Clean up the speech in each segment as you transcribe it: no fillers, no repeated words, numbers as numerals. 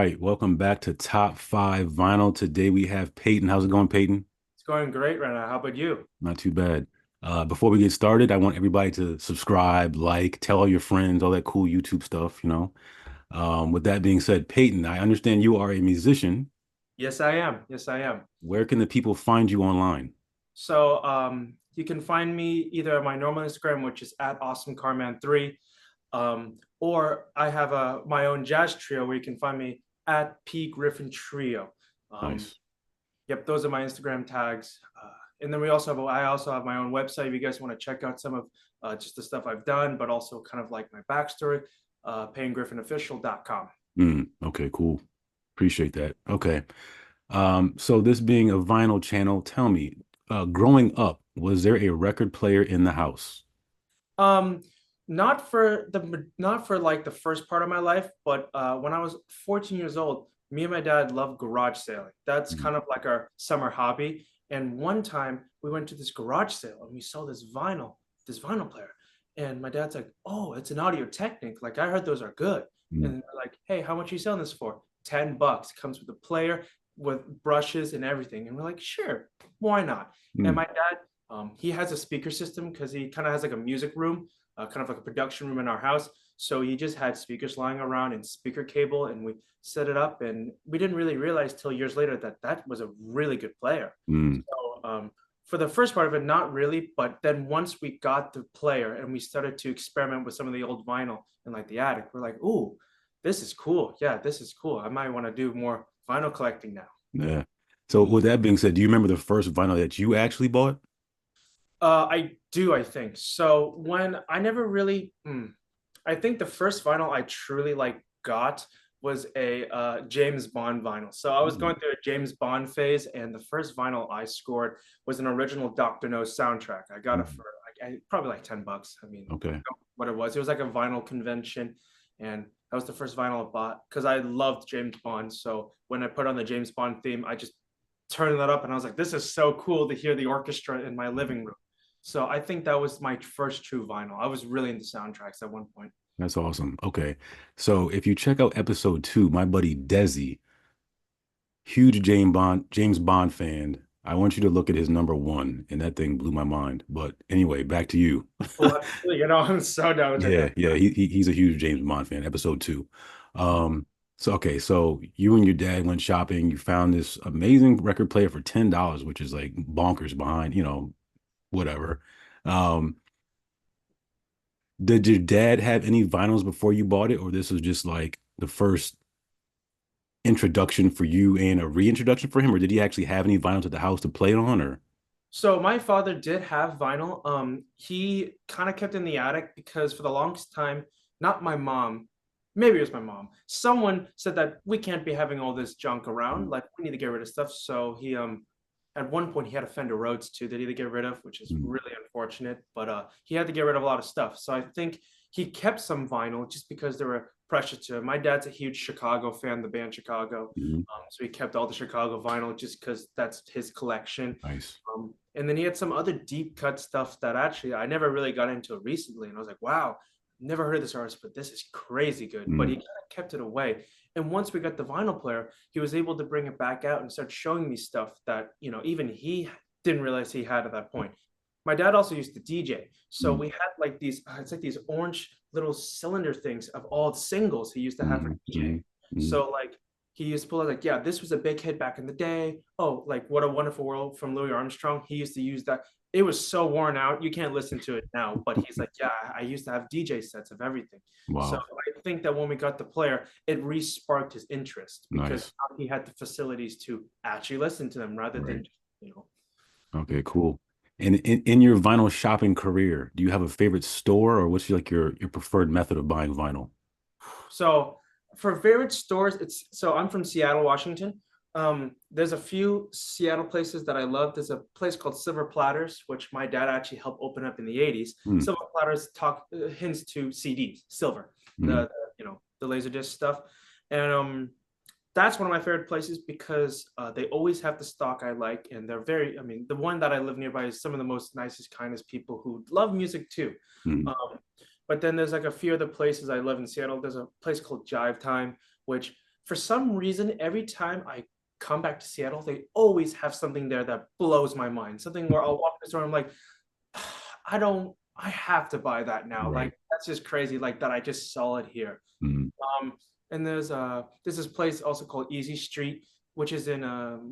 right, welcome back to Top 5 Vinyl. Today we have Peyton. How's it going, Peyton? It's going great right now. How about you? Not too bad. Before we get started, I want everybody to subscribe, like, tell all your friends, all that cool YouTube stuff. With that being said, Peyton, I understand you are a musician. Yes, I am. Yes, I am. Where can the people find you online? You can find me either on my normal Instagram, which is at awesomecarman3, or I have my own jazz trio where you can find me at P Griffin Trio. Um, Nice. yep, those are my Instagram tags. And then I also have my own website. If you guys want to check out some of just the stuff I've done, but also kind of like my backstory, PeytonGriffinOfficial.com. Okay, cool. Appreciate that. Okay. So this being a vinyl channel, tell me, growing up, was there a record player in the house? Um, not for like the first part of my life, but when I was 14 years old, me and my dad loved garage sailing. That's Mm, kind of like our summer hobby. And one time we went to this garage sale and we saw this vinyl player. And my dad's like, "Oh, it's an Audio Technic. Like I heard those are good." mm, And they're like, "Hey, how much are you selling this for?" $10. Comes with a player, with brushes and everything. And we're like, "Sure, why not?" And mm, my dad he has a speaker system because he kind of has like a music room, kind of like a production room in our house. So he just had speakers lying around and speaker cable, and we set it up. And we didn't really realize till years later that that was a really good player. mm. So for the first part of it, not really. But then once we got the player and we started to experiment with some of the old vinyl in like the attic, we're like, "Ooh, this is cool. Yeah, this is cool. I might want to do more vinyl collecting now." Yeah. So with that being said, do you remember the first vinyl that you actually bought? I do, I think. So when I never really, I think the first vinyl I truly like got was a James Bond vinyl. So I was Mm, going through a James Bond phase, and the first vinyl I scored was an original Doctor No soundtrack. I got it mm. for probably like $10. I mean, Okay. what it was. It was like a vinyl convention, and that was the first vinyl I bought because I loved James Bond. So when I put on the James Bond theme, I just turned that up, and I was like, "This is so cool to hear the orchestra in my living room." So I think that was my first true vinyl. I was really into soundtracks at one point. That's awesome. Okay. So if you check out episode 2, my buddy Desi, huge James Bond fan. I want you to look at his number one, and that thing blew my mind. But anyway, back to you. Well, I'm so down to check Yeah, that. yeah, he's a huge James Bond fan. Episode 2. So okay, so you and your dad went shopping. You found this amazing record player for $10, which is like bonkers behind, whatever. Um, did your dad have any vinyls before you bought it, or this was just like the first introduction for you and a reintroduction for him, or did he actually have any vinyls at the house to play it on, or? So my father did have vinyl. He kind of kept in the attic because for the longest time, not my mom, maybe it was my mom. Someone said that we can't be having all this junk around. Mm, Like we need to get rid of stuff. So he at one point he had a Fender Rhodes too that he had to get rid of, which is mm, really unfortunate. But he had to get rid of a lot of stuff. So I think he kept some vinyl just because they were precious to him. My dad's a huge Chicago fan, the band Chicago. mm. So he kept all the Chicago vinyl just because that's his collection. Nice. And then he had some other deep cut stuff that actually I never really got into recently. And I was like, wow, never heard of this artist, but this is crazy good. But he Mm, kind of kept it away. And once we got the vinyl player, he was able to bring it back out and start showing me stuff that, even he didn't realize he had at that point. My dad also used to DJ. So mm, we had like it's like these orange little cylinder things of all singles he used to have for mm, DJing. mm, mm. So like he used to pull out like, yeah, this was a big hit back in the day. Oh, like What a Wonderful World from Louis Armstrong. He used to use that. It was so worn out. You can't listen to it now. But he's like, yeah, I used to have DJ sets of everything. So Wow. I think that when we got the player, it re-sparked his interest because Nice. now he had the facilities to actually listen to them rather Right. than, you know, Okay, cool. And in your vinyl shopping career, do you have a favorite store or what's like your preferred method of buying vinyl? So for favorite stores, it's so I'm from Seattle, Washington. There's a few Seattle places that I love. There's a place called Silver Platters, which my dad actually helped open up in the 80s. Mm, Silver Platters talk hints to CDs, silver, mm, the laser disc stuff. And that's one of my favorite places because they always have the stock I like, and they're very. I mean, the one that I live nearby is some of the most nicest, kindest people who love music too. mm, Um, but then there's like a few other places I live in Seattle. There's a place called Jive Time, which for some reason, every time I come back to Seattle, they always have something there that blows my mind. Something where I'll walk in the store, I'm like, I have to buy that now. Right. Like that's just crazy. Like that I just saw it here. Mm, Um, and there's this place also called Easy Street, which is in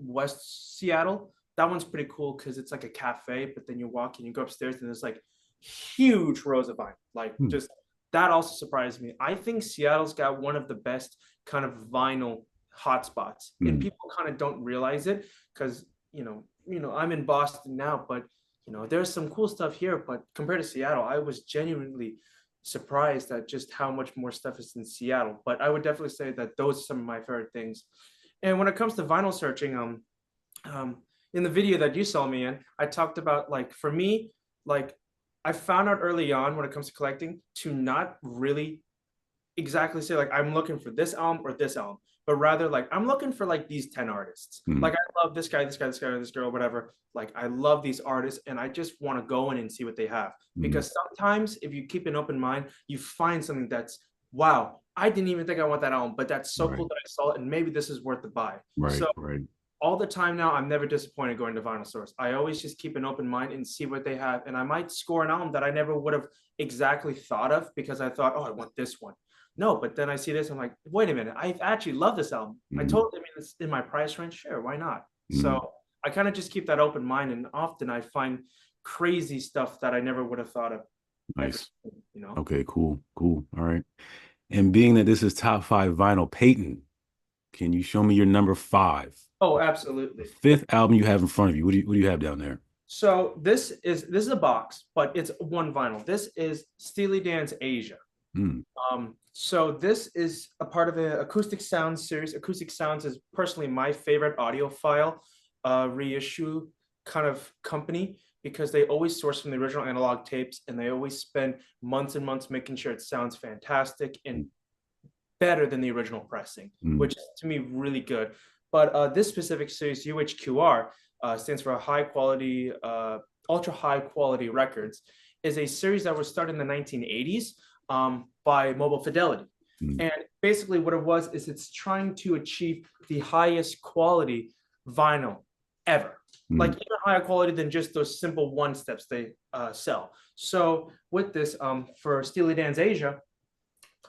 West Seattle. That one's pretty cool because it's like a cafe, but then you walk and you go upstairs and there's like huge rows of vine. Like mm, just that also surprised me. I think Seattle's got one of the best kind of vinyl hotspots, and mm. people kind of don't realize it because I'm in Boston now, but there's some cool stuff here. But compared to Seattle, I was genuinely surprised at just how much more stuff is in Seattle. But I would definitely say that those are some of my favorite things. And when it comes to vinyl searching, um, in the video that you saw me in, I talked about like for me, like I found out early on when it comes to collecting to not really exactly say like I'm looking for this album or this album, but rather like I'm looking for like these 10 artists. Mm, Like I love this guy, this guy, this guy, this girl, whatever. Like I love these artists and I just want to go in and see what they have. mm, Because sometimes if you keep an open mind, you find something that's wow, I didn't even think I want that album, but that's so right, cool that I saw it and maybe this is worth the buy. right, So right. all the time now, I'm never disappointed going to vinyl stores. I always just keep an open mind and see what they have. And I might score an album that I never would have exactly thought of because I thought, oh, I want this one. No, but then I see this, I'm like, wait a minute, I actually love this album. I Mm, totally, I mean, it's in my price range. Sure, why not? mm. So I kind of just keep that open mind. And often I find crazy stuff that I never would have thought of ever, Nice. you know? Okay, cool, cool. All right. And being that this is top five vinyl, Peyton, can you show me your number five? Oh, The absolutely. fifth album you have in front of you. What do you have down there? So this is a box, but it's one vinyl. This is Steely Dan's Asia. Mm, So this is a part of an acoustic sounds series. Acoustic sounds is personally my favorite audiophile reissue kind of company because they always source from the original analog tapes and they always spend months and months making sure it sounds fantastic and better than the original pressing, mm, which is to me really good. But this specific series, UHQR, stands for high quality, ultra high quality records, is a series that was started in the 1980s by Mobile Fidelity. mm, And basically, what it was is it's trying to achieve the highest quality vinyl ever, like mm, even higher quality than just those simple one steps they sell. So with this, for Steely Dan's Asia,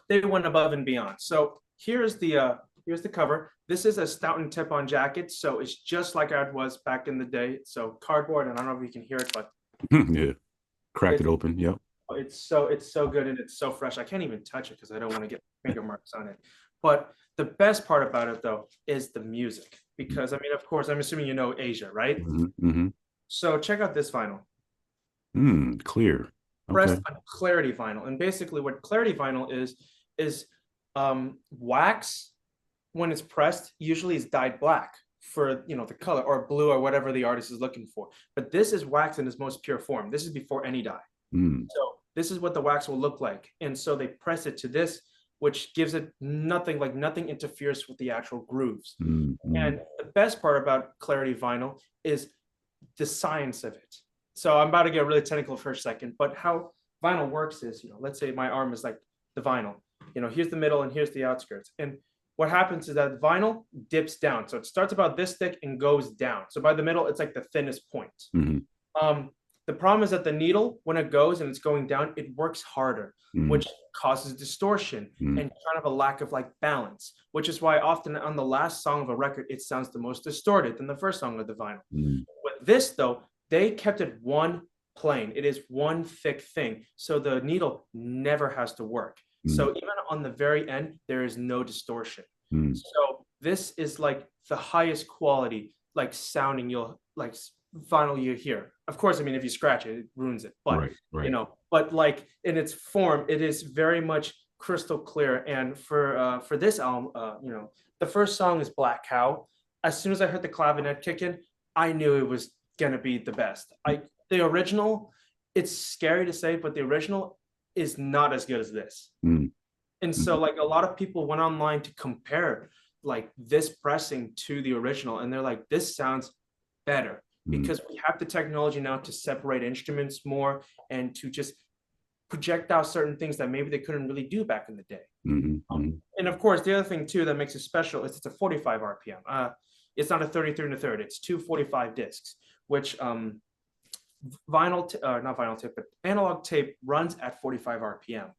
they went above and beyond. So here's the cover. This is a stout and tip-on jacket, so it's just like I was back in the day. So cardboard, and I don't know if you can hear it, but yeah. Cracked it, it open. Yep. it's so good and it's so fresh. I can't even touch it because I don't want to get finger marks on it. But the best part about it though is the music, because I mean, of course, I'm assuming you know Asia, right? Hmm, hmm. So check out this vinyl, Mm, clear. pressed Okay. on Clarity vinyl, and basically what Clarity vinyl is wax when it's pressed usually is dyed black for the color or blue or whatever the artist is looking for, but this is wax in its most pure form. This is before any dye. Mm, So this is what the wax will look like, and so they press it to this, which gives it nothing, like nothing interferes with the actual grooves. mm, mm. And the best part about Clarity vinyl is the science of it. So I'm about to get really technical for a second, but how vinyl works is, let's say my arm is like the vinyl, here's the middle and here's the outskirts. And what happens is that vinyl dips down. So it starts about this thick and goes down. So by the middle, it's like the thinnest point. Mhm, Um, the problem is that the needle, when it goes and it's going down, it works harder, mm, which causes distortion and mm, kind of a lack of like balance, which is why often on the last song of a record, it sounds the most distorted than the first song of the vinyl. mm, With this, though, they kept it one plane. It is one thick thing. So the needle never has to work. mm, So even on the very end, there is no distortion. mm. So this is like the highest quality, like sounding you'll like vinyl you hear. Of course, I mean, if you scratch it, it ruins it. But Right, right. but like in its form, it is very much crystal clear. And for this album, the first song is Black Cow. As soon as I heard the clavinet kick in, I knew it was gonna be the best. The original, it's scary to say, but the original is not as good as this. Mm, And so mhm, like a lot of people went online to compare like this pressing to the original, and they're like, this sounds better mm, because we have the technology now to separate instruments more and to just project out certain things that maybe they couldn't really do back in the day. Mm-hmm. And of course, the other thing too that makes it special is it's a 45 RPM. It's not a 33 and a third. It's 245 discs, which not vinyl tape, but analog tape runs at 45 RPM.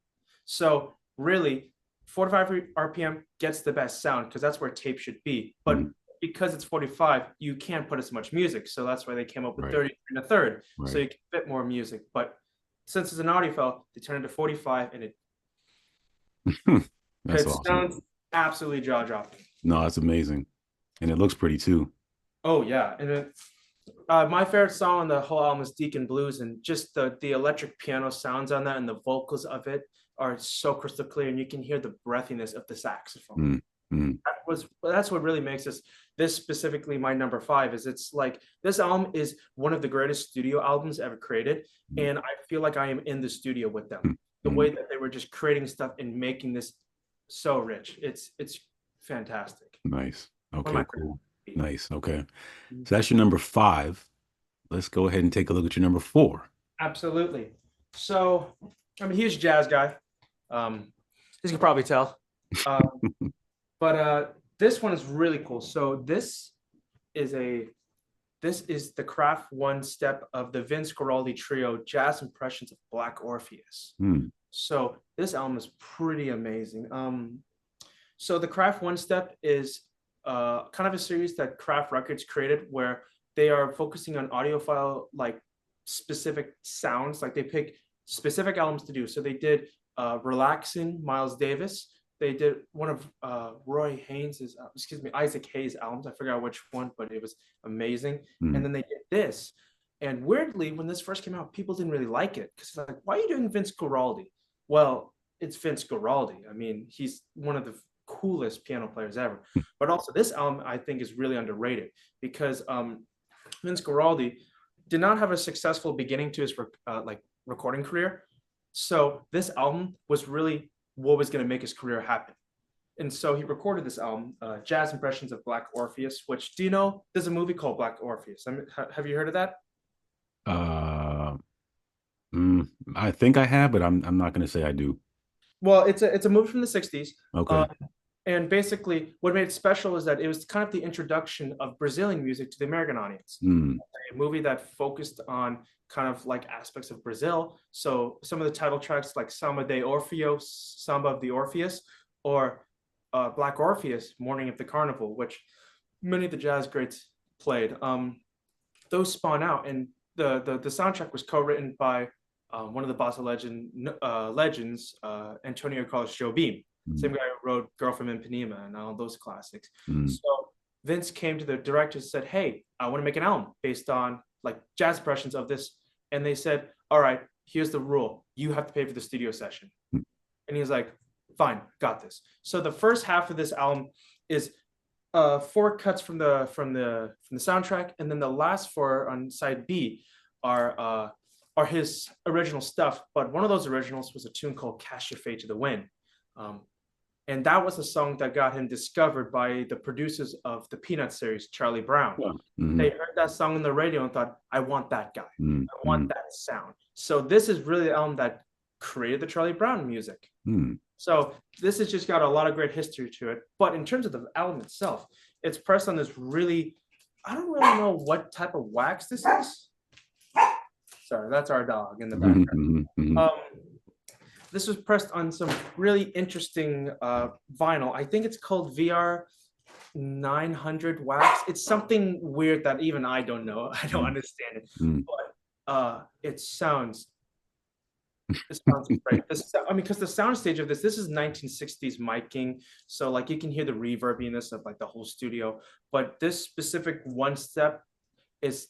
So really, 45 RPM gets the best sound because that's where tape should be. But because it's 45, you can't put as much music. So that's why they came up with Right. 30 and a third. Right. So you can fit more music. But since it's an audiophile, they turn it to 45 and That's it awesome. sounds absolutely jaw-dropping. No, that's amazing. And it looks pretty too. Oh yeah. And my favorite song on the whole album is Deacon Blues, and just the electric piano sounds on that and the vocals of it are so crystal clear, and you can hear the breathiness of the saxophone. That's what really makes this specifically my number 5. Is it's like this album is one of the greatest studio albums ever created, and I feel like I am in the studio with them. The way that they were just creating stuff and making this so rich, it's fantastic. Nice. Okay, cool. Nice. Okay. So that's your number 5. Let's go ahead and take a look at your number 4. Absolutely. So I'm a huge jazz guy. As you can probably tell. But this one is really cool. So this is the Kraft one step of the Vince Guaraldi trio, Jazz Impressions of Black Orpheus. So this album is pretty amazing. So the Kraft one step is kind of a series that Kraft Records created where they are focusing on audiophile like specific sounds. Like they pick specific albums to do. So they did Relaxing, Miles Davis. They did one of Isaac Hayes' albums. I forgot which one, but it was amazing. And then they did this. And weirdly, when this first came out, people didn't really like it because it's like, why are you doing Vince Guaraldi? Well, it's Vince Guaraldi. I mean, he's one of the coolest piano players ever. But also this album, I think, is really underrated because Vince Guaraldi did not have a successful beginning to his recording career. So this album was really what was going to make his career happen. And so he recorded this album, Jazz Impressions of Black Orpheus, which, do you know, there's a movie called Black Orpheus. I mean, have you heard of that? I think I have, but I'm not going to say I do. Well, it's a movie from the 60s. Okay. And basically, what made it special is that it was kind of the introduction of Brazilian music to the American audience. A movie that focused on kind of like aspects of Brazil. So some of the title tracks like Samba de Orpheus, Samba of the Orpheus, or Black Orpheus, Morning of the Carnival, which many of the jazz greats played. Those spawn out, and the soundtrack was co-written by one of the bossa legends, Antonio Carlos Jobim. Same guy who wrote Girl from Ipanema and all those classics. So Vince came to the director and said, hey, I want to make an album based on like jazz impressions of this. And they said, all right, here's the rule. You have to pay for the studio session. And he's like, fine, got this. So the first half of this album is 4 cuts from the soundtrack. And then the last 4 on side B are his original stuff. But one of those originals was a tune called Cast Your Fate to the Wind. And that was a song that got him discovered by the producers of the Peanuts series, Charlie Brown. They heard that song on the radio and thought, I want that guy. I want that sound. So this is really the album that created the Charlie Brown music. So this has just got a lot of great history to it. But in terms of the album itself, it's pressed on this really, I don't really know what type of wax this is. Sorry, that's our dog in the background. This was pressed on some really interesting vinyl. I think it's called VR 900 wax. It's something weird that even I don't know. I don't understand it. But it sounds great. I mean, because the sound stage of this is 1960s miking. So like you can hear the reverbiness of like the whole studio. But this specific one step is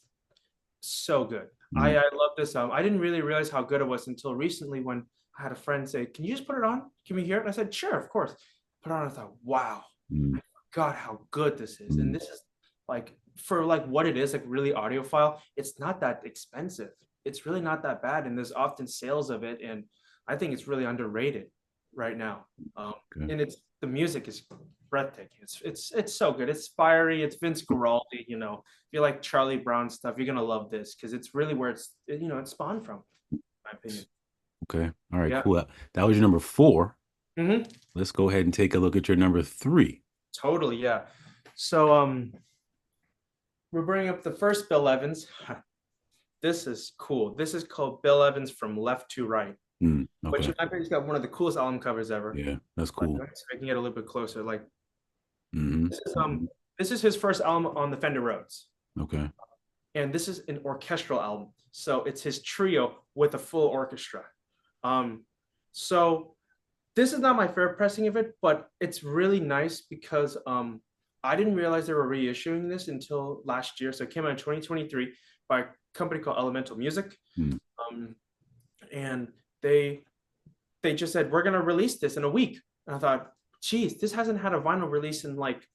so good. I love this album. I didn't really realize how good it was until recently when I had a friend say, can you just put it on? Can we hear it? And I said, sure, of course. Put it on. I thought, wow, I forgot how good this is. And this is like, for like what it is, like really audiophile, it's not that expensive. It's really not that bad. And there's often sales of it. And I think it's really underrated right now. And the music is breathtaking. It's so good. It's fiery. It's Vince Guaraldi. You know, if you like Charlie Brown stuff, you're going to love this because it's really where it's spawned from, in my opinion. Okay. All right, Yeah. cool. That was your number four. Hmm. Let's go ahead and take a look at your number three. Totally. Yeah. So we're bringing up the first Bill Evans. This is cool. This is called Bill Evans from Left to Right, which Okay. in my opinion, he's got one of the coolest album covers ever. Yeah, that's Like, cool. so I can get a little bit closer. Like Mm-hmm. this is Mm-hmm. his first album on the Fender Rhodes, Okay. and this is an orchestral album. So it's his trio with a full orchestra. Um, so this is not my favorite pressing of it, but it's really nice because I didn't realize they were reissuing this until last year. So it came out in 2023 by a company called Elemental Music. Mm-hmm. Um, and they they just said we're gonna release this in a week. And I thought, geez, this hasn't had a vinyl release in like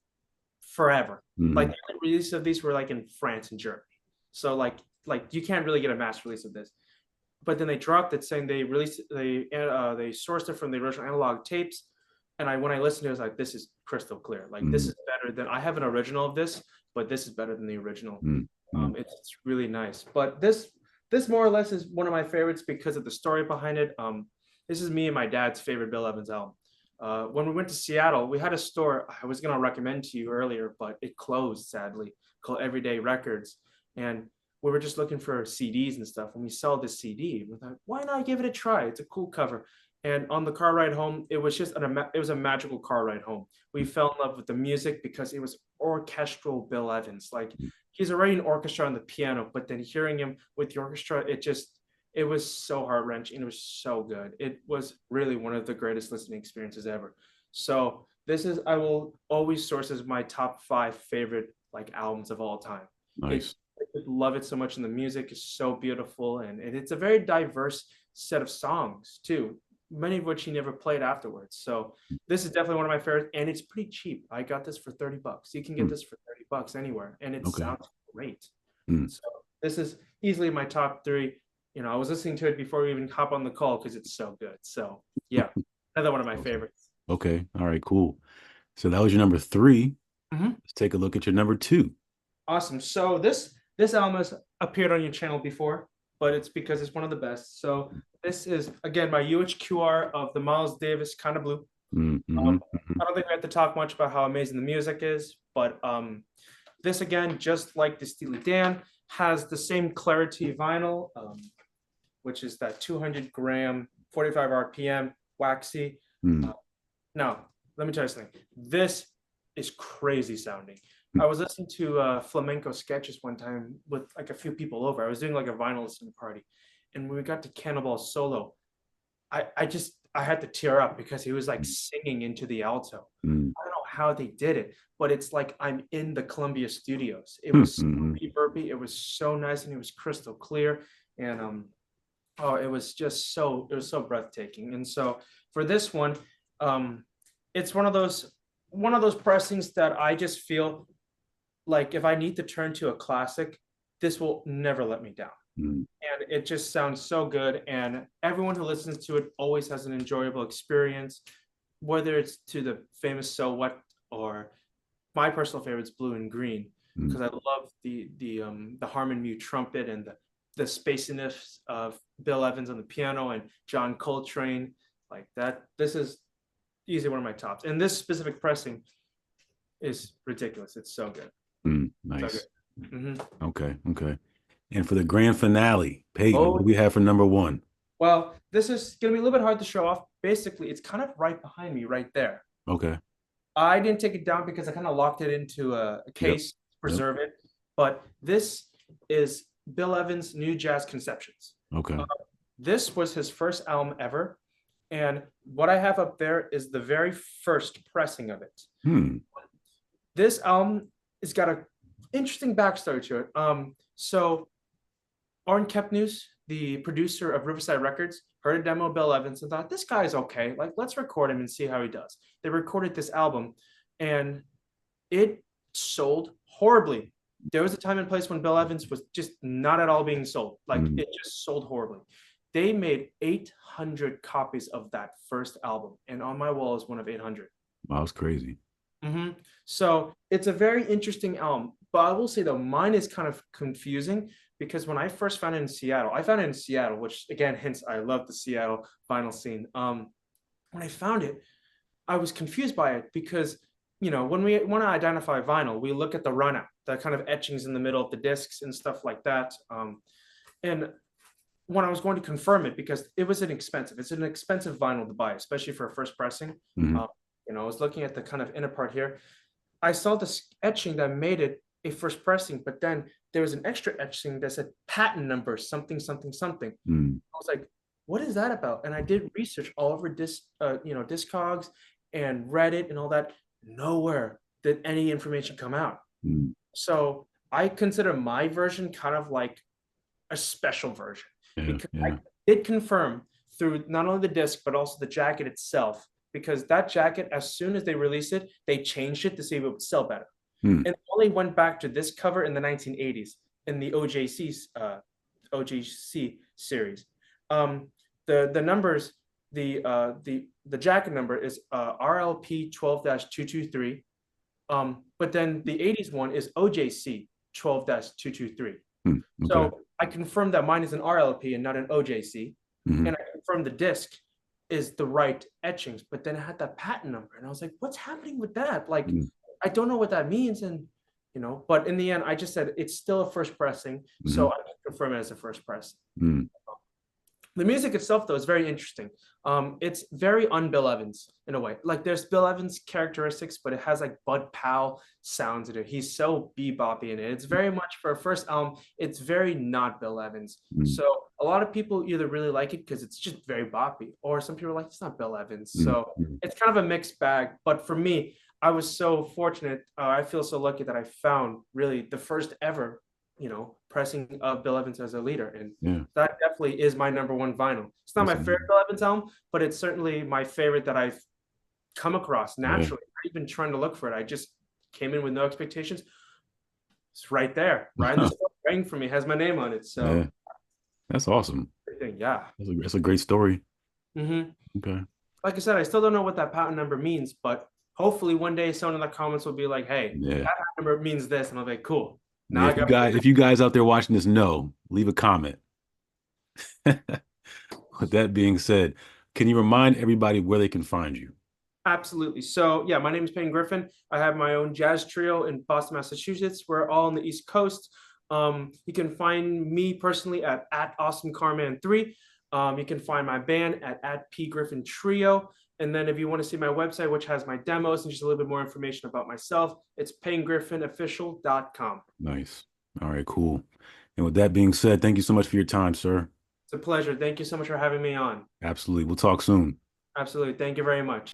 forever. Like Mm-hmm. the release of these were like in France and Germany. So like you can't really get a mass release of this. But then they dropped it saying they sourced it from the original analog tapes. And when I listened to it, I was like, this is crystal clear. Like this Mm-hmm. is better than I have an original of this, but this is better than the original. Mm-hmm. It's really nice. But this more or less is one of my favorites because of the story behind it. This is me and my dad's favorite Bill Evans album. When we went to Seattle, we had a store I was going to recommend to you earlier, but it closed sadly, called Everyday Records. And we were just looking for CDs and stuff. And we saw this CD. We thought, why not give it a try? It's a cool cover. And on the car ride home, it was a magical car ride home. We fell in love with the music because it was orchestral Bill Evans. Like he's already an orchestra on the piano, but then hearing him with the orchestra, it was so heart wrenching. It was so good. It was really one of the greatest listening experiences ever. So I will always source as my top five favorite like albums of all time. It Nice. I love it so much, and the music is so beautiful, and it's a very diverse set of songs too, many of which he never played afterwards. So this is definitely one of my favorites, and it's pretty cheap. I got this for $30. You can get Mm. this for $30 anywhere, and it Okay. sounds great. Mm. So this is easily my top three. I was listening to it before we even hop on the call because it's so good. So yeah, another one of my Okay. favorites. Okay. All right, cool. So that was your number three. Mhm. Let's take a look at your number two. Awesome. So this album has appeared on your channel before, but it's because it's one of the best. So this is again my UHQR of the Miles Davis Kind of Blue. Mm-hmm. Um, I don't think we have to talk much about how amazing the music is, but this again, just like the Steely Dan, has the same clarity vinyl, which is that 200 gram, 45 RPM, waxy. Mm. Uh, Now, let me tell you something. This is crazy sounding. I was listening to flamenco sketches one time with like a few people over. I was doing like a vinyl listening party, and when we got to Cannibal solo, I had to tear up because he was like singing into the alto. Mm. I don't know how they did it, but it's like I'm in the Columbia studios. It was so Mm-hmm. reverby, it was so nice, and it was crystal clear. And oh, it was so breathtaking. And so for this one, it's one of those pressings that I just feel like if I need to turn to a classic, this will never let me down. Mm. And it just sounds so good. And everyone who listens to it always has an enjoyable experience, whether it's to the famous So What or my personal favorites, Blue and Green, Mm. because I love the Harmon Mute trumpet and the spaciness of Bill Evans on the piano and John Coltrane like that. This is easily one of my tops. And this specific pressing is ridiculous. It's so good. Mm. So Nice. good. Mhm. Okay. Okay. And for the grand finale, Peyton, what do Oh, we have for number one? well, this is going to be a little bit hard to show off. Basically, it's kind of right behind me right there. Okay. I didn't take it down because I kind of locked it into a Yep. case to Yep. preserve it. But this is Bill Evans' New Jazz Conceptions. Okay. Uh, this was his first album ever. And what I have up there is the very first pressing of it. Hmm. This album has got an interesting backstory to it. So Orrin Kepnews, the producer of Riverside Records, heard a demo of Bill Evans and thought, this guy's okay. Like, let's record him and see how he does. They recorded this album and it sold horribly. There was a time and place when Bill Evans was just not at all being sold. Like, Mm. it just sold horribly. They made 800 copies of that first album. And on my wall is one of 800. Wow, that's crazy. So it's a very interesting album. But I will say though, mine is kind of confusing because when I first found it in Seattle, I found it in Seattle, which again hints I love the Seattle vinyl scene. When I found it, I was confused by it because when we want to identify vinyl, we look at the run out, the kind of etchings in the middle of the discs and stuff like that. And when I was going to confirm it, because it's an expensive vinyl to buy, especially for a first pressing. Mhm. I was looking at the kind of inner part here. I saw this etching that made it a first pressing, but then there was an extra etching that said patent number something something something. Mm. I was like, what is that about? And I did research all over Discogs and Reddit and all that. Nowhere did any information come out. Mm. So I consider my version kind of like a special version, Yeah, because I yeah. did confirm through not only the disc but also the jacket itself, because that jacket, as soon as they released it, they changed it to see if it would sell better. Mm. And only went back to this cover in the 1980s in the OJC series. The numbers, the jacket number is RLP 12-223. But then the 80s one is OJC 12-223. Mm. Okay. So I confirmed that mine is an RLP and not an OJC. Mhm. And I confirmed the disc is the right etchings, but then it had that patent number. And I was like, what's happening with that? Like, Mm. I don't know what that means. And, but in the end, I just said it's still a first pressing. So I can confirm it as a first press. Mm. The music itself, though, is very interesting. It's very un-Bill Evans in a way. Like, there's Bill Evans characteristics, but it has like Bud Powell sounds in it. He's so beboppy in it. It's very much, for a first album, it's very not Bill Evans. Mm. So a lot of people either really like it because it's just very boppy, or some people are like, it's not Bill Evans. Mm. So it's kind of a mixed bag. But for me, I was so fortunate. I feel so lucky that I found really the first ever pressing of Bill Evans as a leader. And that definitely is my number one vinyl. It's not my favorite Bill Evans album, but it's certainly my favorite that I've come across naturally. Not even trying to look for it. I just came in with no expectations. It's right there. Ryan the Storm rang for me, has my name on it. So that's awesome. Yeah. That's a great story. Mm-hmm. Okay. Like I said, I still don't know what that patent number means, but hopefully one day someone in the comments will be like, hey, that patent number means this. And I'll be like, cool. Now if you guys out there watching this know, leave a comment. With that being said, can you remind everybody where they can find you? Absolutely. So yeah, my name is Peyton Griffin. I have my own jazz trio in Boston, Massachusetts. We're all on the East Coast. You can find me personally at AwesomeCarman3. You can find my band at P Griffin Trio. And then if you want to see my website, which has my demos and just a little bit more information about myself, it's PeytonGriffinOfficial.com. Nice. All right, cool. And with that being said, thank you so much for your time, sir. It's a pleasure. Thank you so much for having me on. Absolutely. We'll talk soon. Absolutely. Thank you very much.